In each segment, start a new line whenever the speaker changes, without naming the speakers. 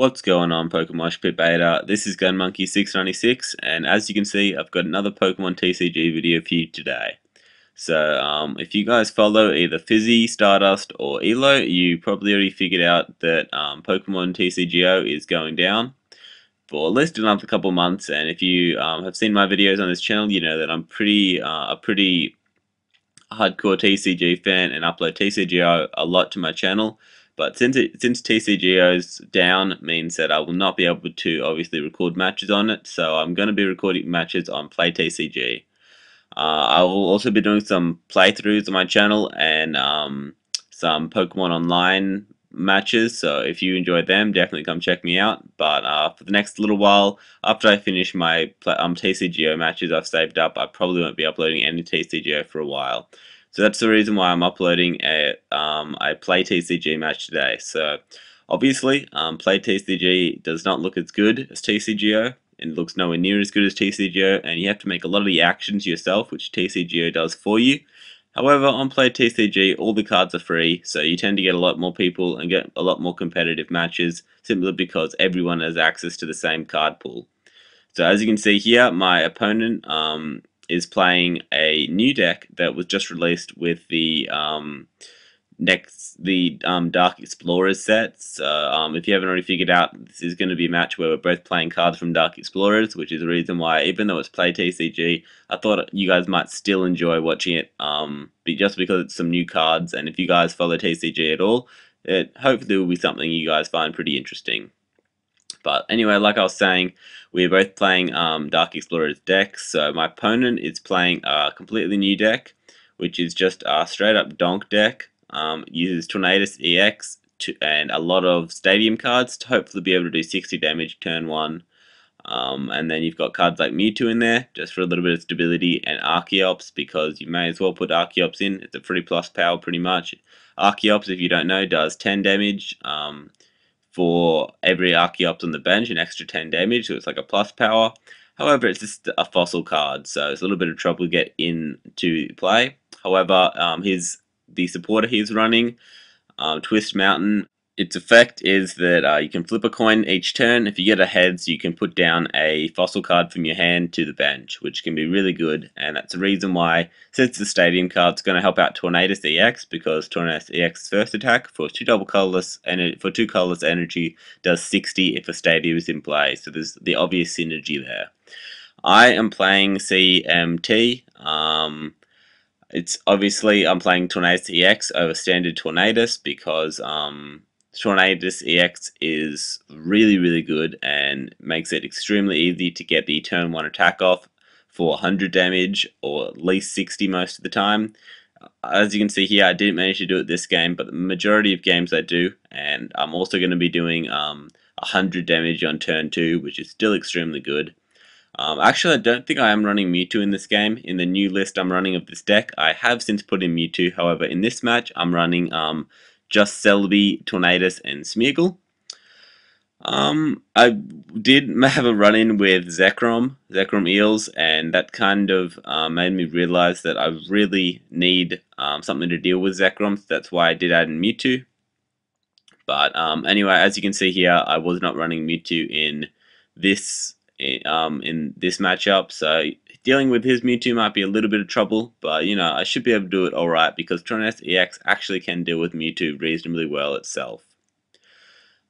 What's going on, Pokemoshpitbeta? This is Gunmonkey696, and as you can see, I've got another Pokemon TCG video for you today. So, if you guys follow either Fizzy, Stardust, or Elo, you probably already figured out that Pokemon TCGO is going down for at least another couple months. And if you have seen my videos on this channel, you know that I'm a pretty hardcore TCG fan and upload TCGO a lot to my channel. But since TCGO's down means that I will not be able to obviously record matches on it, so I'm going to be recording matches on PlayTCG. I will also be doing some playthroughs on my channel and some Pokemon Online matches, so if you enjoy them, definitely come check me out. But for the next little while, after I finish my TCGO matches I've saved up, I probably won't be uploading any TCGO for a while. So that's the reason why I'm uploading a Play TCG match today. So obviously, Play TCG does not look as good as TCGO. It looks nowhere near as good as TCGO, and you have to make a lot of the actions yourself, which TCGO does for you. However, on Play TCG, all the cards are free, so you tend to get a lot more people and get a lot more competitive matches, simply because everyone has access to the same card pool. So as you can see here, my opponent is playing a new deck that was just released with the Dark Explorers sets. If you haven't already figured out, this is going to be a match where we're both playing cards from Dark Explorers, which is the reason why, even though it's Play TCG, I thought you guys might still enjoy watching it, just because it's some new cards, and if you guys follow TCG at all, it hopefully will be something you guys find pretty interesting. But anyway, like I was saying, we're both playing Dark Explorers decks, so my opponent is playing a completely new deck, which is just a straight up donk deck. Uses Tornadus EX and a lot of stadium cards to hopefully be able to do 60 damage turn 1. And then you've got cards like Mewtwo in there, just for a little bit of stability, and Archeops, because you may as well put Archeops in. It's a free plus power pretty much. Archeops, if you don't know, does 10 damage for every Archeops on the bench, an extra 10 damage, so it's like a plus power. However, it's just a fossil card, so it's a little bit of trouble to get into play. However, the supporter he's running, Twist Mountain, its effect is that you can flip a coin each turn. If you get a heads, you can put down a fossil card from your hand to the bench, which can be really good, and that's the reason why, since the stadium card's going to help out Tornadus EX, because Tornadus EX's first attack for two colorless energy does 60 if a stadium is in play, so there's the obvious synergy there. I am playing CMT. It's obviously I'm playing Tornadus EX over standard Tornadus because Tornadus EX is really good and makes it extremely easy to get the turn 1 attack off for 100 damage, or at least 60 most of the time. As you can see here, I didn't manage to do it this game, but the majority of games I do, and I'm also going to be doing 100 damage on turn 2, which is still extremely good. Actually, I don't think I am running Mewtwo in this game. In the new list I'm running of this deck, I have since put in Mewtwo. However, in this match, I'm running just Celebi, Tornadus, and Smeargle. I did have a run-in with Zekrom Eels, and that kind of made me realize that I really need something to deal with Zekrom, so that's why I did add in Mewtwo. But anyway, as you can see here, I was not running Mewtwo in this matchup, so dealing with his Mewtwo might be a little bit of trouble, but you know, I should be able to do it alright because Tornadus EX actually can deal with Mewtwo reasonably well itself.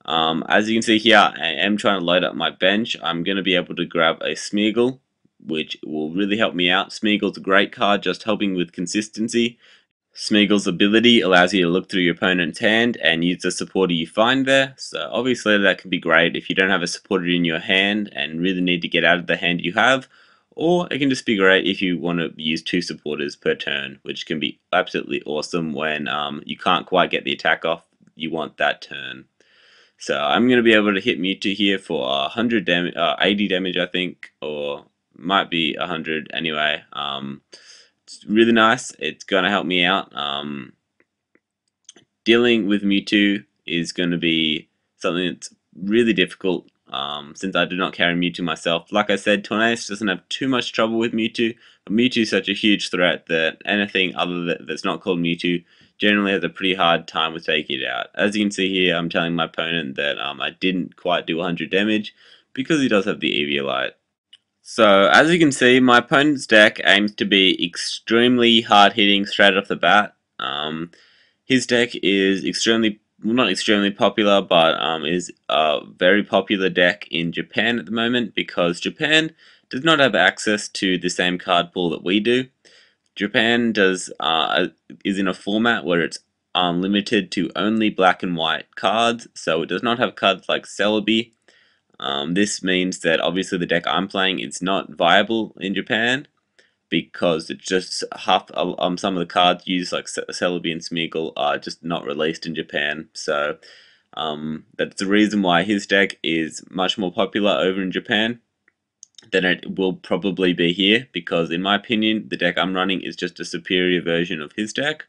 As you can see here, I am trying to load up my bench. I'm going to be able to grab a Smeargle, which will really help me out. Smeargle's a great card, just helping with consistency. Smeargle's ability allows you to look through your opponent's hand and use the supporter you find there, so obviously that can be great if you don't have a supporter in your hand and really need to get out of the hand you have, or it can just be great if you want to use 2 supporters per turn, which can be absolutely awesome when you can't quite get the attack off you want that turn. So I'm going to be able to hit Mewtwo here for 100 damage, 80 damage I think, or might be 100 anyway. It's really nice. It's going to help me out. Dealing with Mewtwo is going to be something that's really difficult since I do not carry Mewtwo myself. Like I said, Tornadus doesn't have too much trouble with Mewtwo, but Mewtwo is such a huge threat that anything other that's not called Mewtwo generally has a pretty hard time with taking it out. As you can see here, I'm telling my opponent that I didn't quite do 100 damage because he does have the Eviolite. So, as you can see, my opponent's deck aims to be extremely hard hitting straight off the bat. His deck is extremely, well, not extremely popular, but is a very popular deck in Japan at the moment because Japan does not have access to the same card pool that we do. Japan is in a format where it's limited to only black and white cards, so it does not have cards like Celebi. This means that obviously the deck I'm playing is not viable in Japan because it's just some of the cards used like Celebi and Smeagol are just not released in Japan. So that's the reason why his deck is much more popular over in Japan than it will probably be here, because in my opinion the deck I'm running is just a superior version of his deck.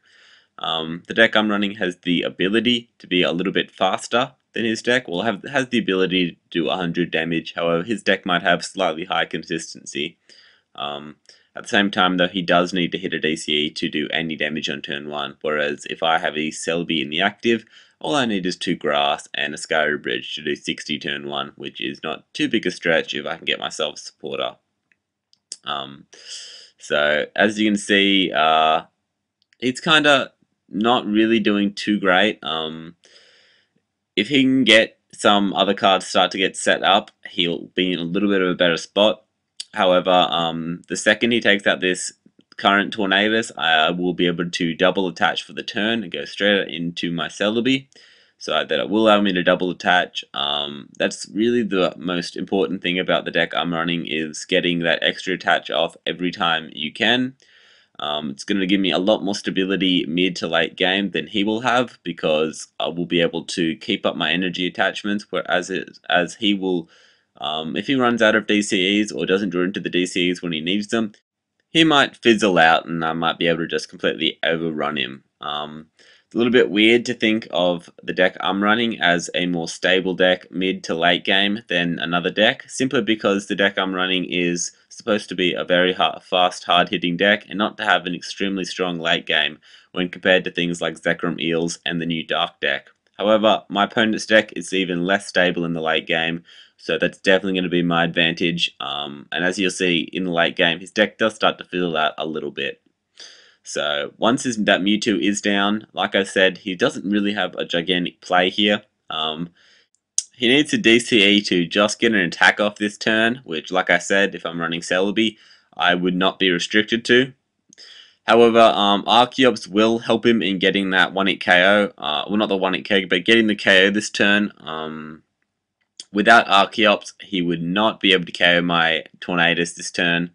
The deck I'm running has the ability to be a little bit faster than his deck. Well, has the ability to do 100 damage. However, his deck might have slightly high consistency. At the same time, though, he does need to hit a DCE to do any damage on turn 1, whereas if I have a Celebi in the active, all I need is 2 Grass and a Scary Bridge to do 60 turn 1, which is not too big a stretch if I can get myself a supporter. So, as you can see, it's kind of not really doing too great. If he can get some other cards start to get set up, he'll be in a little bit of a better spot. However, the second he takes out this current Tornadus, I will be able to double attach for the turn and go straight into my Celebi. So that it will allow me to double attach. That's really the most important thing about the deck I'm running, is getting that extra attach off every time you can. It's going to give me a lot more stability mid to late game than he will have, because I will be able to keep up my energy attachments, whereas as he will, if he runs out of DCEs or doesn't draw into the DCEs when he needs them, he might fizzle out and I might be able to just completely overrun him. It's a little bit weird to think of the deck I'm running as a more stable deck mid to late game than another deck, simply because the deck I'm running is supposed to be a very fast, hard-hitting deck, and not to have an extremely strong late game when compared to things like Zekrom Eels and the new Dark deck. However, my opponent's deck is even less stable in the late game, so that's definitely going to be my advantage. And as you'll see in the late game, his deck does start to fizzle out a little bit. So once that Mewtwo is down, like I said, he doesn't really have a gigantic play here. He needs a DCE to just get an attack off this turn, which, like I said, if I'm running Celebi, I would not be restricted to. However, Archeops will help him in getting that 1-hit KO. Well, not the 1-hit KO, but getting the KO this turn. Without Archeops, he would not be able to KO my Tornadus this turn.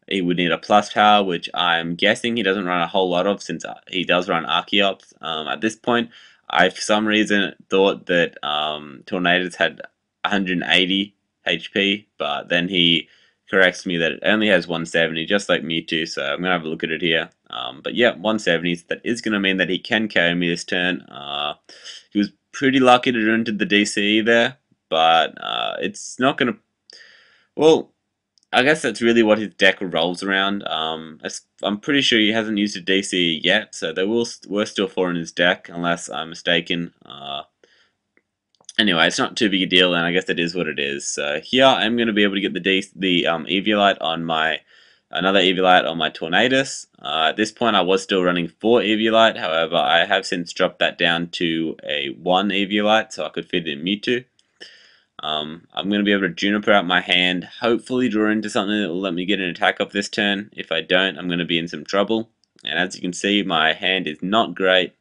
He would need a plus power, which I'm guessing he doesn't run a whole lot of, since he does run Archeops. At this point, I for some reason thought that Tornadus had 180 HP, but then he corrects me that it only has 170, just like Mewtwo, so I'm going to have a look at it here. But yeah, 170, so that is going to mean that he can KO me this turn. He was pretty lucky to run into the DCE there, but it's not going to... Well, I guess that's really what his deck revolves around. I'm pretty sure he hasn't used a DCE yet, so there were still 4 in his deck, unless I'm mistaken. Anyway, it's not too big a deal, and I guess it is what it is. So here I'm going to be able to get the Eviolite on another Eviolite on my Tornadus. At this point, I was still running 4 Eviolite. However, I have since dropped that down to a 1 Eviolite, so I could fit in Mewtwo. I'm going to be able to Juniper out my hand, hopefully draw into something that will let me get an attack off this turn. If I don't, I'm going to be in some trouble. And as you can see, my hand is not great.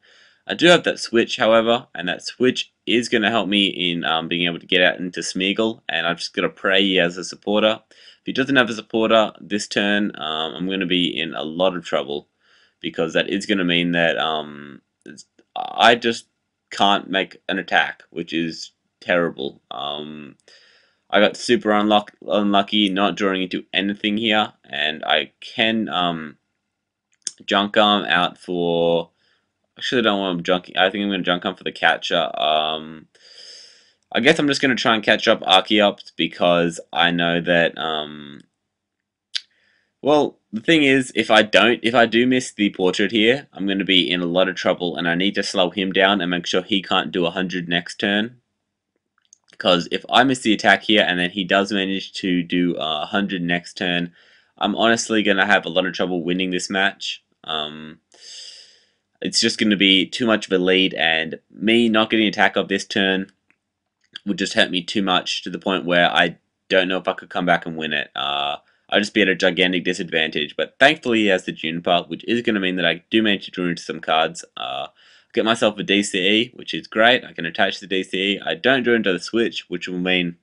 I do have that switch, however, and that switch is going to help me in being able to get out into Smeagol, and I've just got to pray he has a supporter. If he doesn't have a supporter this turn, I'm going to be in a lot of trouble, because that is going to mean that I just can't make an attack, which is terrible. I got super unlucky not drawing into anything here, and I can junk arm out for... Actually, I don't want to junk. I think I'm going to junk arm for the catcher. I guess I'm just going to try and catch up Archeops, because I know that Well, the thing is, if I do miss the portrait here, I'm going to be in a lot of trouble, and I need to slow him down and make sure he can't do 100 next turn. Because if I miss the attack here and then he does manage to do 100 next turn, I'm honestly going to have a lot of trouble winning this match. It's just going to be too much of a lead, and me not getting an attack off this turn would just hurt me too much to the point where I don't know if I could come back and win it. I'd just be at a gigantic disadvantage, but thankfully he has the Juniper, which is going to mean that I do manage to draw into some cards. Get myself a DCE, which is great. I can attach the DCE. I don't draw into the Switch, which will mean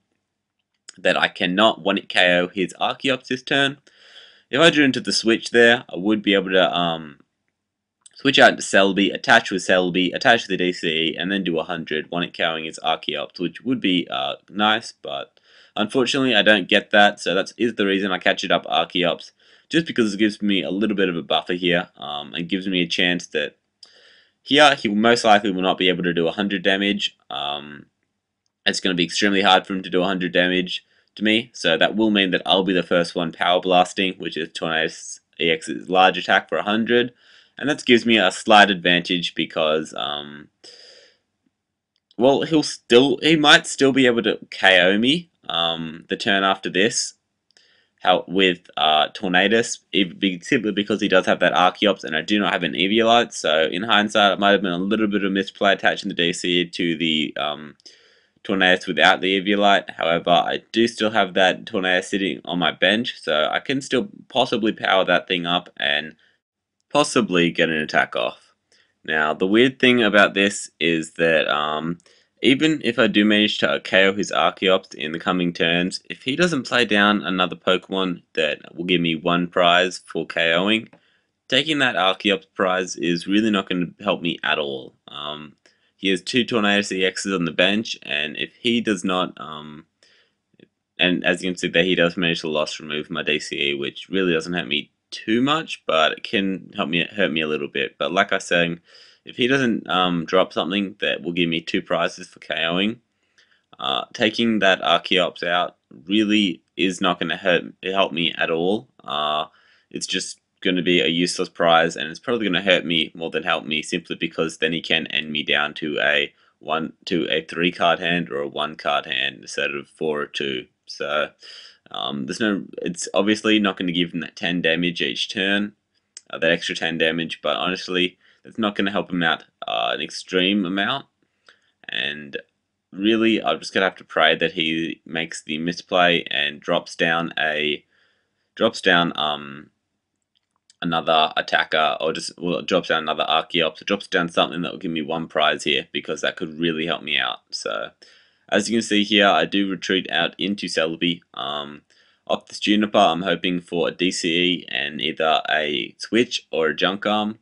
that I cannot one-hit KO his Archeops this turn. If I drew into the Switch there, I would be able to switch out to Celebi, attach with Celebi, attach the DCE, and then do 100, one-hit KOing his Archeops, which would be nice, but unfortunately I don't get that, so that is the reason I catch it up Archeops, just because it gives me a little bit of a buffer here, and gives me a chance that here he most likely will not be able to do 100 damage. It's going to be extremely hard for him to do 100 damage to me, so that will mean that I'll be the first one Power Blasting, which is Tornadus EX's large attack for 100. And that gives me a slight advantage because, well, he might still be able to KO me the turn after this. With Tornadus, simply because he does have that Archeops and I do not have an Eviolite. So in hindsight, it might have been a little bit of misplay attaching the DC to the Tornadus without the Eviolite. However, I do still have that Tornadus sitting on my bench, so I can still possibly power that thing up and possibly get an attack off. Now, the weird thing about this is that even if I do manage to KO his Archeops in the coming turns, if he doesn't play down another Pokemon that will give me one prize for KOing, taking that Archeops prize is really not going to help me at all. He has two Tornadus EXs on the bench, and if he does not, and as you can see there, he does manage to loss remove my DCE, which really doesn't hurt me too much, but it can hurt me a little bit. But like I said, if he doesn't drop something that will give me two prizes for KOing, taking that Archeops out really is not going to help me at all. It's just going to be a useless prize, and it's probably going to hurt me more than help me, simply because then he can end me down to a 3-card hand or a 1-card hand instead of 4 or 2. So it's obviously not going to give him that 10 damage each turn, that extra 10 damage, but honestly, it's not going to help him out an extreme amount, and really, I'm just going to have to pray that he makes the misplay and drops down another attacker, or drops down another Archeops, or drops down something that will give me one prize here, because that could really help me out. So, as you can see here, I do retreat out into Celebi. Off this Juniper, I'm hoping for a DCE and either a Switch or a Junk Arm.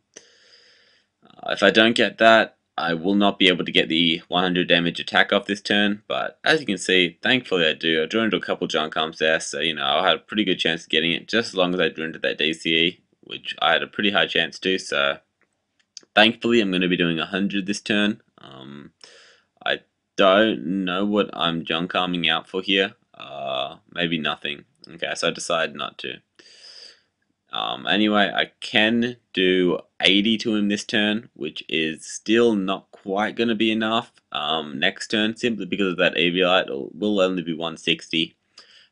If I don't get that, I will not be able to get the 100 damage attack off this turn, but as you can see, thankfully I do. I drew into a couple Junk Arms there, so I had a pretty good chance of getting it, just as long as I drew into that DCE, which I had a pretty high chance to, so thankfully I'm going to be doing 100 this turn. I don't know what I'm Junk Arming out for here. Maybe nothing. Okay, so I decided not to. Anyway, I can do 80 to him this turn, which is still not quite going to be enough next turn, simply because of that Eviolite. It will only be 160.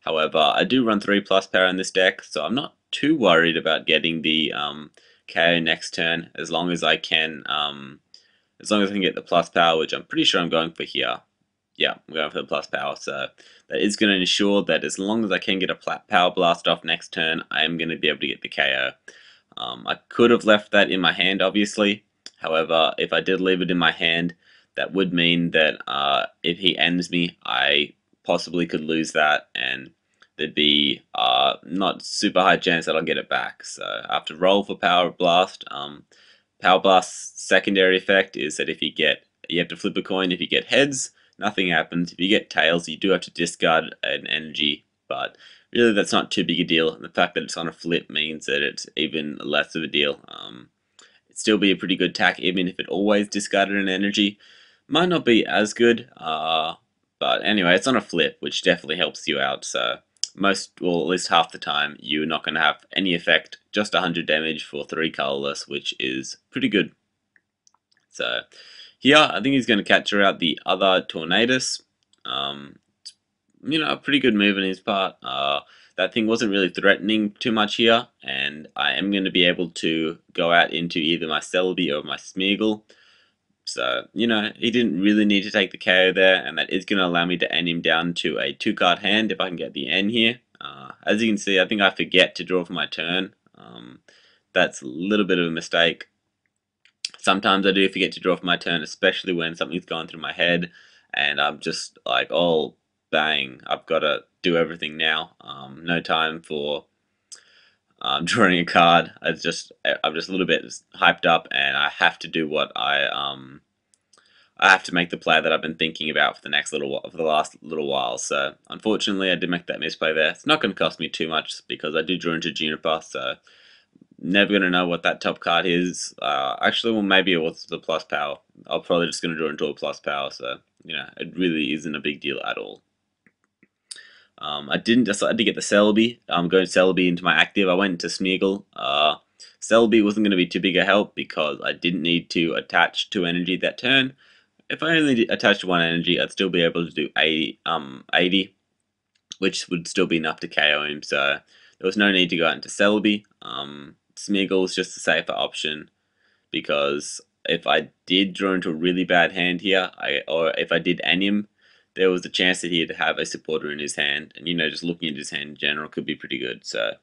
However, I do run 3+ power in this deck, so I'm not too worried about getting the KO next turn, as long as I can get the plus power, which I'm pretty sure I'm going for here. Yeah, I'm going for the plus power, so that is going to ensure that as long as I can get a power blast off next turn, I am going to be able to get the KO. I could have left that in my hand, obviously. However, if I did leave it in my hand, that would mean that if he ends me, I possibly could lose that, and there'd be not super high chance that I'll get it back. So I have to roll for Power Blast. Power Blast's secondary effect is that you have to flip a coin. If you get heads, nothing happens. If you get tails, you do have to discard an energy, but really that's not too big a deal. The fact that it's on a flip means that it's even less of a deal. It'd still be a pretty good attack, even if it always discarded an energy. Might not be as good, but anyway, it's on a flip, which definitely helps you out, so most, or at least half the time, you're not going to have any effect, just 100 damage for 3 colorless, which is pretty good. So here, I think he's going to capture out the other Tornadus. A pretty good move on his part. That thing wasn't really threatening too much here, and I am going to be able to go out into either my Celebi or my Smeagol. So, he didn't really need to take the KO there, and that is going to allow me to end him down to a 2-card hand if I can get the N here. As you can see, I think I forget to draw for my turn. That's a little bit of a mistake. Sometimes I do forget to draw for my turn, especially when something's going through my head, and I'm just like, oh, bang, I've got to do everything now. No time for drawing a card. I'm just a little bit hyped up, and I have to do what I have to make the play that I've been thinking about for the last little while. So unfortunately, I did make that misplay there. It's not going to cost me too much because I do draw into Juniper, so never going to know what that top card is. Actually, well, maybe it was the plus power. I'm probably just going to draw into a plus power, so it really isn't a big deal at all. I didn't decide to get the Celebi. I'm going Celebi into my active. I went into Smeagol. Celebi wasn't going to be too big a help because I didn't need to attach 2 energy that turn. If I only attached 1 energy, I'd still be able to do 80, which would still be enough to KO him. So there was no need to go out into Celebi. Smeagol was just a safer option because if I did draw into a really bad hand here, or if I did end him, there was a chance that he'd have a supporter in his hand, and just looking at his hand in general could be pretty good. So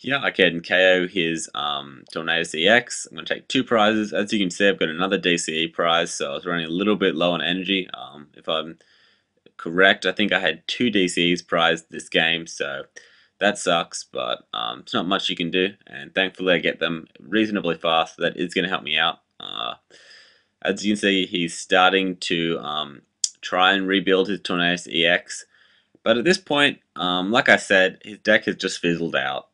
yeah, I can KO his Tornadus EX. I'm going to take 2 prizes. As you can see, I've got another DCE prize, so I was running a little bit low on energy. If I'm correct, I think I had 2 DCEs prized this game, so that sucks, but it's not much you can do, and thankfully I get them reasonably fast. That is going to help me out. As you can see, he's starting to try and rebuild his Tornadus EX, but at this point, like I said, his deck has just fizzled out.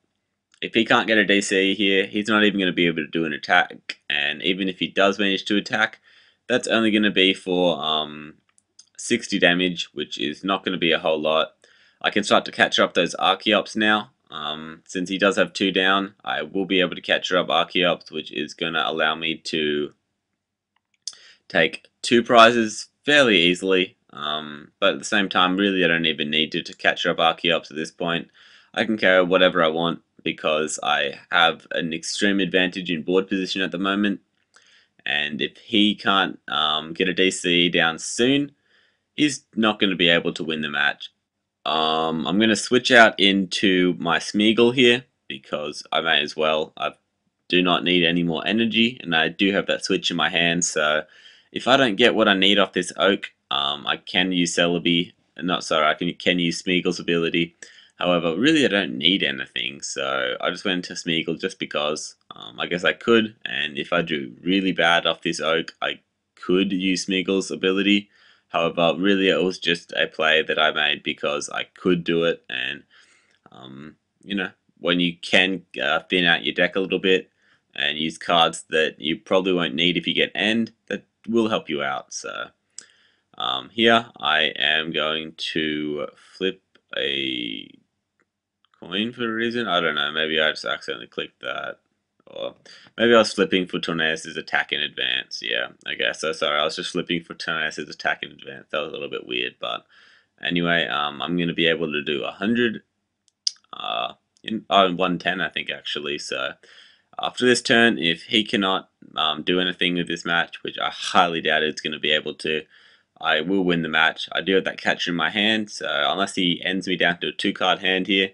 If he can't get a DC here, he's not even going to be able to do an attack, and even if he does manage to attack, that's only going to be for 60 damage, which is not going to be a whole lot. I can start to catch up those Archeops now. Since he does have 2 down, I will be able to catch up Archeops, which is going to allow me to take 2 prizes fairly easily. But at the same time, really I don't even need to catch up Archeops at this point. I can carry whatever I want because I have an extreme advantage in board position at the moment. And if he can't get a DC down soon, he's not going to be able to win the match. I'm going to switch out into my Smeagol here because I may as well. I do not need any more energy, and I do have that switch in my hand, so if I don't get what I need off this Oak, I can use Celebi. I can use Smeagol's ability. However, really I don't need anything, so I just went into Smeagol just because I guess I could, and if I do really bad off this Oak, I could use Smeagol's ability. However, really it was just a play that I made because I could do it, and when you can thin out your deck a little bit and use cards that you probably won't need if you get end, that will help you out. So here I am going to flip a coin for a reason. I don't know, maybe I just accidentally clicked that. Or maybe I was flipping for Tornadus' attack in advance. Yeah, okay, so sorry, I was just flipping for Tornadus' attack in advance. That was a little bit weird, but anyway, I'm going to be able to do 100, 110 I think actually, so after this turn, if he cannot do anything with this match, which I highly doubt it's going to be able to, I will win the match. I do have that catcher in my hand, so unless he ends me down to a 2-card hand here,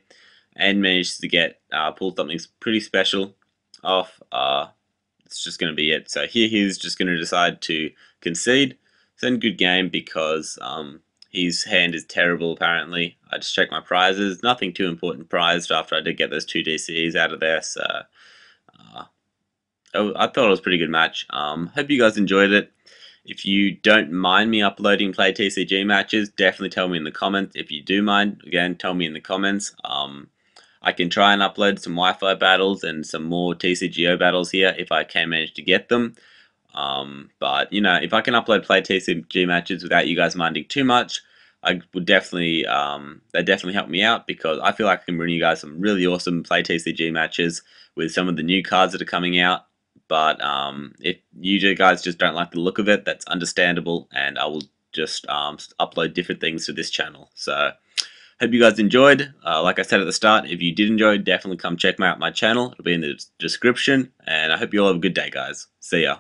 and manages to get pull something pretty special off, it's just going to be it. So here he's just going to decide to concede. Send good game because his hand is terrible apparently. I just checked my prizes, nothing too important prized after I did get those 2 DCEs out of there, so I thought it was a pretty good match. Hope you guys enjoyed it. If you don't mind me uploading PlayTCG matches, definitely tell me in the comments. If you do mind, again, tell me in the comments. I can try and upload some Wi-Fi battles and some more TCGO battles here if I can manage to get them. But if I can upload PlayTCG matches without you guys minding too much, I would definitely that definitely help me out, because I feel like I can bring you guys some really awesome play TCG matches with some of the new cards that are coming out. But if you guys just don't like the look of it, that's understandable, and I will just upload different things to this channel. So hope you guys enjoyed. Like I said at the start, if you did enjoy, definitely come check out my channel. It'll be in the description, and I hope you all have a good day, guys. See ya.